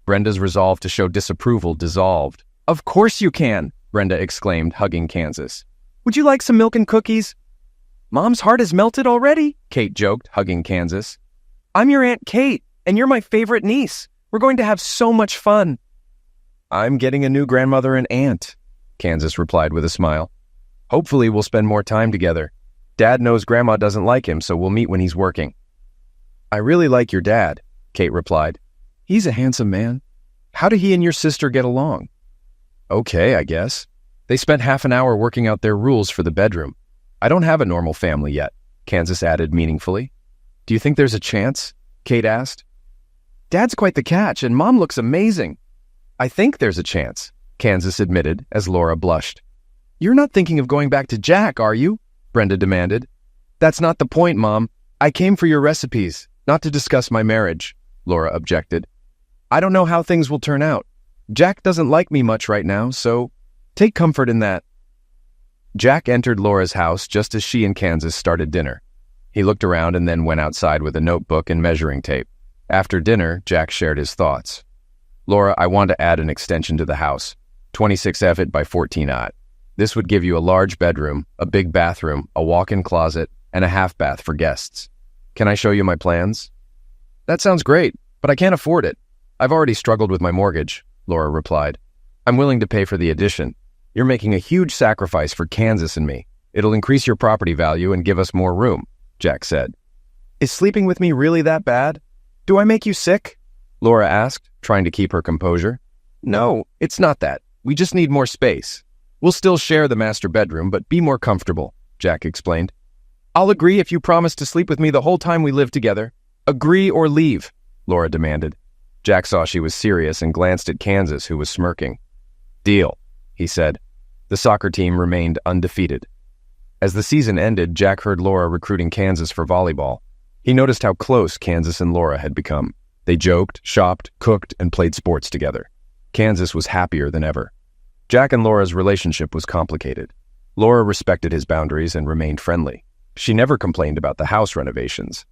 Brenda's resolve to show disapproval dissolved. Of course you can, Brenda exclaimed, hugging Kansas. Would you like some milk and cookies? Mom's heart is melted already, Kate joked, hugging Kansas. I'm your Aunt Kate, and you're my favorite niece. We're going to have so much fun. I'm getting a new grandmother and aunt, Kansas replied with a smile. Hopefully we'll spend more time together. Dad knows Grandma doesn't like him, so we'll meet when he's working. I really like your dad, Kate replied. He's a handsome man. How do he and your sister get along? Okay, I guess. They spent half an hour working out their rules for the bedroom. I don't have a normal family yet, Kansas added meaningfully. Do you think there's a chance? Kate asked. Dad's quite the catch, and Mom looks amazing. I think there's a chance, Kansas admitted as Laura blushed. You're not thinking of going back to Jack, are you? Brenda demanded. That's not the point, Mom. I came for your recipes, not to discuss my marriage, Laura objected. I don't know how things will turn out. Jack doesn't like me much right now, so take comfort in that. Jack entered Laura's house just as she and Kansas started dinner. He looked around and then went outside with a notebook and measuring tape. After dinner, Jack shared his thoughts. Laura, I want to add an extension to the house, 26 Evett by 14 Ott. This would give you a large bedroom, a big bathroom, a walk-in closet, and a half bath for guests. Can I show you my plans? That sounds great, but I can't afford it. I've already struggled with my mortgage, Laura replied. I'm willing to pay for the addition. You're making a huge sacrifice for Kansas and me. It'll increase your property value and give us more room, Jack said. Is sleeping with me really that bad? Do I make you sick? Laura asked, trying to keep her composure. No, it's not that. We just need more space. We'll still share the master bedroom, but be more comfortable, Jack explained. I'll agree if you promise to sleep with me the whole time we live together. Agree or leave, Laura demanded. Jack saw she was serious and glanced at Kansas, who was smirking. Deal, he said. The soccer team remained undefeated. As the season ended, Jack heard Laura recruiting Kansas for volleyball. He noticed how close Kansas and Laura had become. They joked, shopped, cooked, and played sports together. Kansas was happier than ever. Jack and Laura's relationship was complicated. Laura respected his boundaries and remained friendly. She never complained about the house renovations.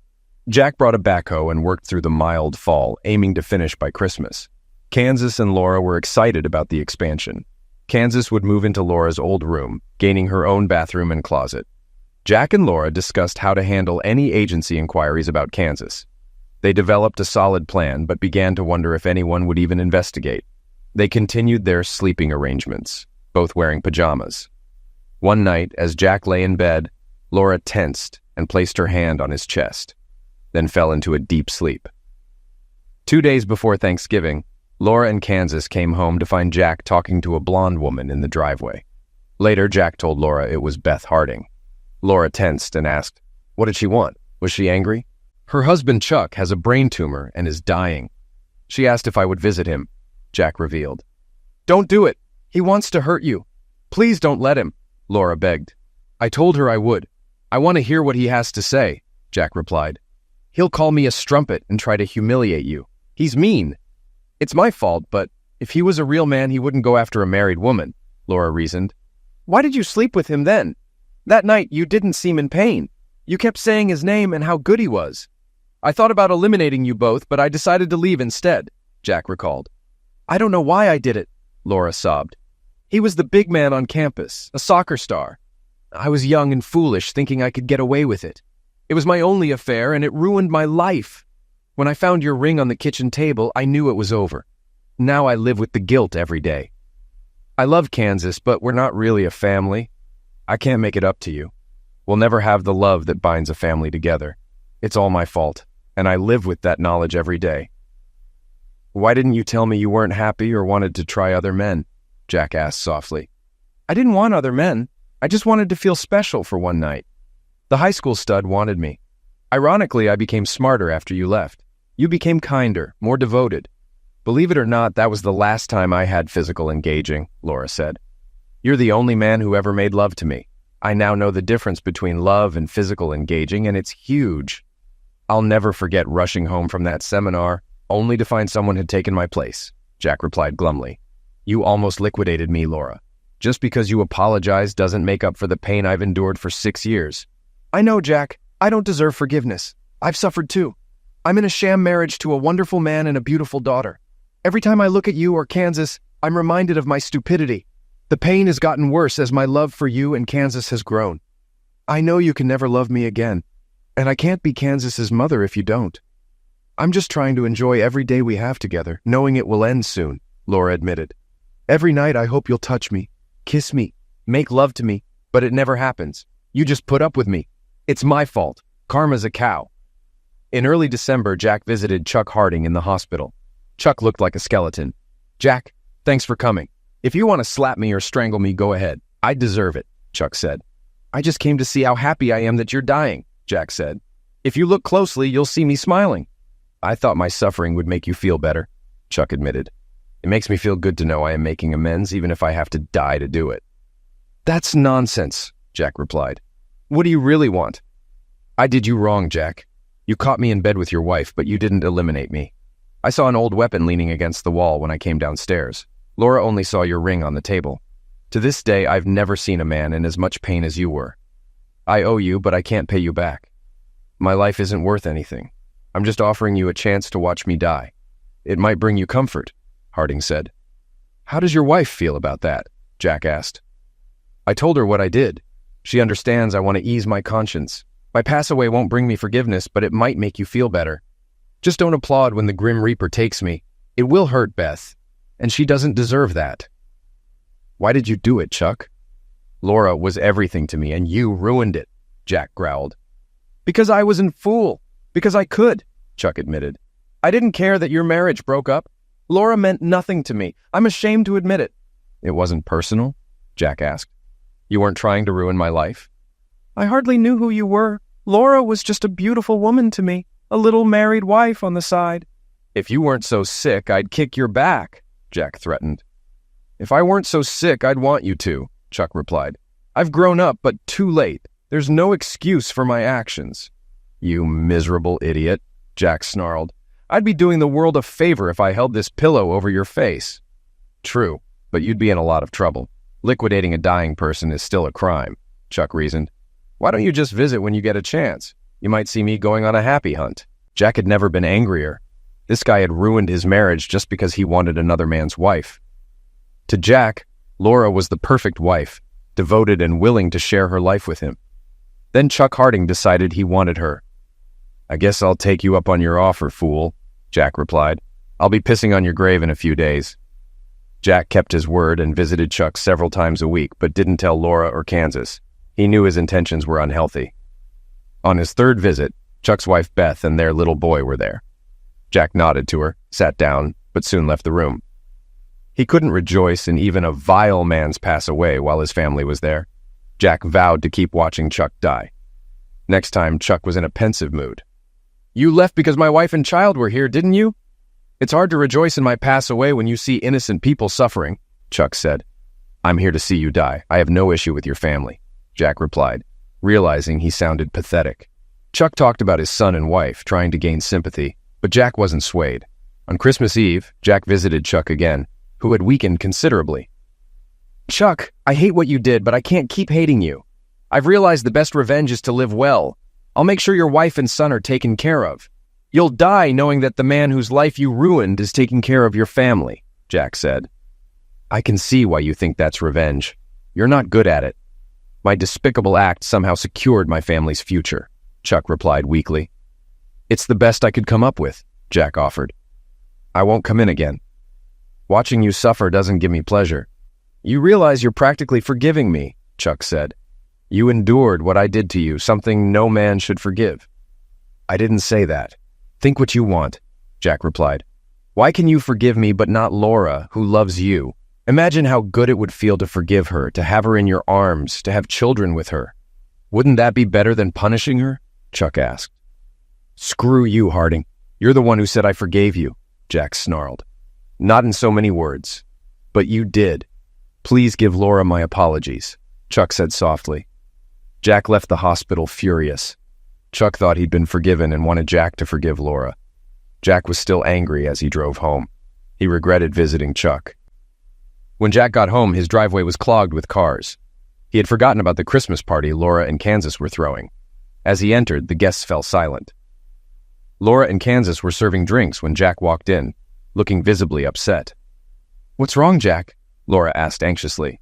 Jack brought a backhoe and worked through the mild fall, aiming to finish by Christmas. Kansas and Laura were excited about the expansion. Kansas would move into Laura's old room, gaining her own bathroom and closet. Jack and Laura discussed how to handle any agency inquiries about Kansas. They developed a solid plan, but began to wonder if anyone would even investigate. They continued their sleeping arrangements, both wearing pajamas. One night, as Jack lay in bed, Laura tensed and placed her hand on his chest, then fell into a deep sleep. 2 days before Thanksgiving, Laura and Kansas came home to find Jack talking to a blonde woman in the driveway. Later, Jack told Laura it was Beth Harding. Laura tensed and asked, what did she want? Was she angry? Her husband, Chuck, has a brain tumor and is dying. She asked if I would visit him, Jack revealed. Don't do it. He wants to hurt you. Please don't let him, Laura begged. I told her I would. I want to hear what he has to say, Jack replied. He'll call me a strumpet and try to humiliate you. He's mean. It's my fault, but if he was a real man, he wouldn't go after a married woman, Laura reasoned. Why did you sleep with him then? That night, you didn't seem in pain. You kept saying his name and how good he was. I thought about eliminating you both, but I decided to leave instead, Jack recalled. I don't know why I did it, Laura sobbed. He was the big man on campus, a soccer star. I was young and foolish, thinking I could get away with it. It was my only affair, and it ruined my life. When I found your ring on the kitchen table, I knew it was over. Now I live with the guilt every day. I love Kansas, but we're not really a family. I can't make it up to you. We'll never have the love that binds a family together. It's all my fault, and I live with that knowledge every day. Why didn't you tell me you weren't happy or wanted to try other men? Jack asked softly. I didn't want other men. I just wanted to feel special for one night. The high school stud wanted me. Ironically, I became smarter after you left. You became kinder, more devoted. Believe it or not, that was the last time I had physical engaging, Laura said. You're the only man who ever made love to me. I now know the difference between love and physical engaging, and it's huge. I'll never forget rushing home from that seminar, only to find someone had taken my place, Jack replied glumly. You almost liquidated me, Laura. Just because you apologize doesn't make up for the pain I've endured for 6 years. I know, Jack. I don't deserve forgiveness. I've suffered too. I'm in a sham marriage to a wonderful man and a beautiful daughter. Every time I look at you or Kansas, I'm reminded of my stupidity. The pain has gotten worse as my love for you and Kansas has grown. I know you can never love me again, and I can't be Kansas's mother if you don't. I'm just trying to enjoy every day we have together, knowing it will end soon, Laura admitted. Every night I hope you'll touch me, kiss me, make love to me, but it never happens. You just put up with me. It's my fault. Karma's a cow. In early December, Jack visited Chuck Harding in the hospital. Chuck looked like a skeleton. Jack, thanks for coming. If you want to slap me or strangle me, go ahead. I deserve it, Chuck said. I just came to see how happy I am that you're dying, Jack said. If you look closely, you'll see me smiling. I thought my suffering would make you feel better, Chuck admitted. It makes me feel good to know I am making amends, even if I have to die to do it. That's nonsense, Jack replied. What do you really want? I did you wrong, Jack. You caught me in bed with your wife, but you didn't eliminate me. I saw an old weapon leaning against the wall when I came downstairs. Laura only saw your ring on the table. To this day, I've never seen a man in as much pain as you were. I owe you, but I can't pay you back. My life isn't worth anything. I'm just offering you a chance to watch me die. It might bring you comfort, Harding said. How does your wife feel about that? Jack asked. I told her what I did. She understands I want to ease my conscience. My pass away won't bring me forgiveness, but it might make you feel better. Just don't applaud when the Grim Reaper takes me. It will hurt Beth, and she doesn't deserve that. Why did you do it, Chuck? Laura was everything to me, and you ruined it, Jack growled. Because I was a fool. Because I could, Chuck admitted. I didn't care that your marriage broke up. Laura meant nothing to me. I'm ashamed to admit it. It wasn't personal? Jack asked. You weren't trying to ruin my life? I hardly knew who you were. Laura was just a beautiful woman to me, a little married wife on the side. If you weren't so sick, I'd kick your back, Jack threatened. If I weren't so sick, I'd want you to, Chuck replied. I've grown up, but too late. There's no excuse for my actions. You miserable idiot, Jack snarled. I'd be doing the world a favor if I held this pillow over your face. True, but you'd be in a lot of trouble. Liquidating a dying person is still a crime, Chuck reasoned. Why don't you just visit when you get a chance? You might see me going on a happy hunt. Jack had never been angrier. This guy had ruined his marriage just because he wanted another man's wife. To Jack, Laura was the perfect wife, devoted and willing to share her life with him. Then Chuck Harding decided he wanted her. I guess I'll take you up on your offer, fool, Jack replied. I'll be pissing on your grave in a few days. Jack kept his word and visited Chuck several times a week, but didn't tell Laura or Kansas. He knew his intentions were unhealthy. On his third visit, Chuck's wife Beth and their little boy were there. Jack nodded to her, sat down, but soon left the room. He couldn't rejoice in even a vile man's pass away while his family was there. Jack vowed to keep watching Chuck die. Next time, Chuck was in a pensive mood. You left because my wife and child were here, didn't you? It's hard to rejoice in my pass away when you see innocent people suffering, Chuck said. I'm here to see you die. I have no issue with your family, Jack replied, realizing he sounded pathetic. Chuck talked about his son and wife, trying to gain sympathy, but Jack wasn't swayed. On Christmas Eve, Jack visited Chuck again, who had weakened considerably. Chuck, I hate what you did, but I can't keep hating you. I've realized the best revenge is to live well. I'll make sure your wife and son are taken care of. You'll die knowing that the man whose life you ruined is taking care of your family, Jack said. I can see why you think that's revenge. You're not good at it. My despicable act somehow secured my family's future, Chuck replied weakly. It's the best I could come up with, Jack offered. I won't come in again. Watching you suffer doesn't give me pleasure. You realize you're practically forgiving me, Chuck said. You endured what I did to you, something no man should forgive. I didn't say that. Think what you want, Jack replied. Why can you forgive me but not Laura, who loves you? Imagine how good it would feel to forgive her, to have her in your arms, to have children with her. Wouldn't that be better than punishing her? Chuck asked. Screw you, Harding. You're the one who said I forgave you, Jack snarled. Not in so many words. But you did. Please give Laura my apologies, Chuck said softly. Jack left the hospital furious. Chuck thought he'd been forgiven and wanted Jack to forgive Laura. Jack was still angry as he drove home. He regretted visiting Chuck. When Jack got home, his driveway was clogged with cars. He had forgotten about the Christmas party Laura and Kansas were throwing. As he entered, the guests fell silent. Laura and Kansas were serving drinks when Jack walked in, looking visibly upset. What's wrong, Jack? Laura asked anxiously.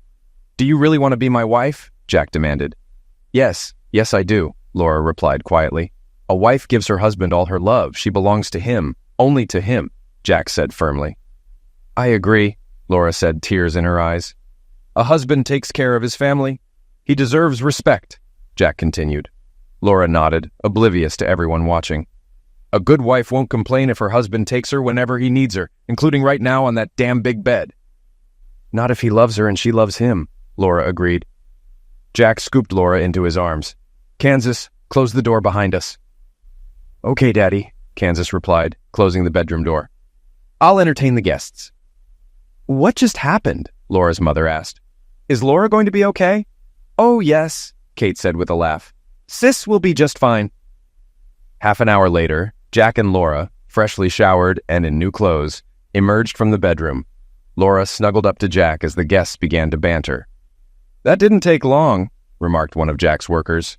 Do you really want to be my wife? Jack demanded. Yes, I do, Laura replied quietly. A wife gives her husband all her love. She belongs to him, only to him, Jack said firmly. I agree, Laura said, tears in her eyes. A husband takes care of his family. He deserves respect, Jack continued. Laura nodded, oblivious to everyone watching. A good wife won't complain if her husband takes her whenever he needs her, including right now on that damn big bed. Not if he loves her and she loves him, Laura agreed. Jack scooped Laura into his arms. Kansas, close the door behind us. Okay, Daddy, Kansas replied, closing the bedroom door. I'll entertain the guests. What just happened? Laura's mother asked. Is Laura going to be okay? Oh, yes, Kate said with a laugh. Sis will be just fine. Half an hour later, Jack and Laura, freshly showered and in new clothes, emerged from the bedroom. Laura snuggled up to Jack as the guests began to banter. That didn't take long, remarked one of Jack's workers.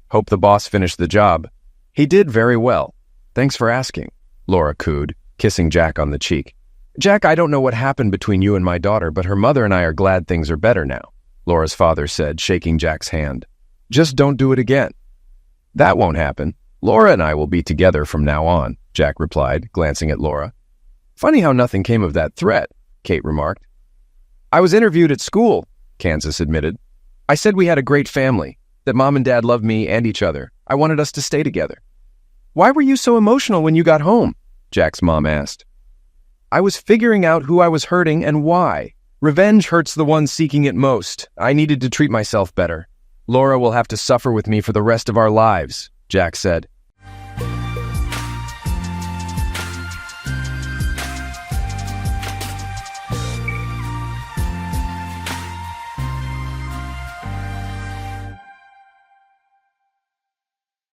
Hope the boss finished the job. He did very well. Thanks for asking, Laura cooed, kissing Jack on the cheek. Jack, I don't know what happened between you and my daughter, but her mother and I are glad things are better now, Laura's father said, shaking Jack's hand. Just don't do it again. That won't happen. Laura and I will be together from now on, Jack replied, glancing at Laura. Funny how nothing came of that threat, Kate remarked. I was interviewed at school, Kansas admitted. I said we had a great family, that Mom and Dad loved me and each other. I wanted us to stay together. Why were you so emotional when you got home? Jack's mom asked. I was figuring out who I was hurting and why. Revenge hurts the one seeking it most. I needed to treat myself better. Laura will have to suffer with me for the rest of our lives, Jack said,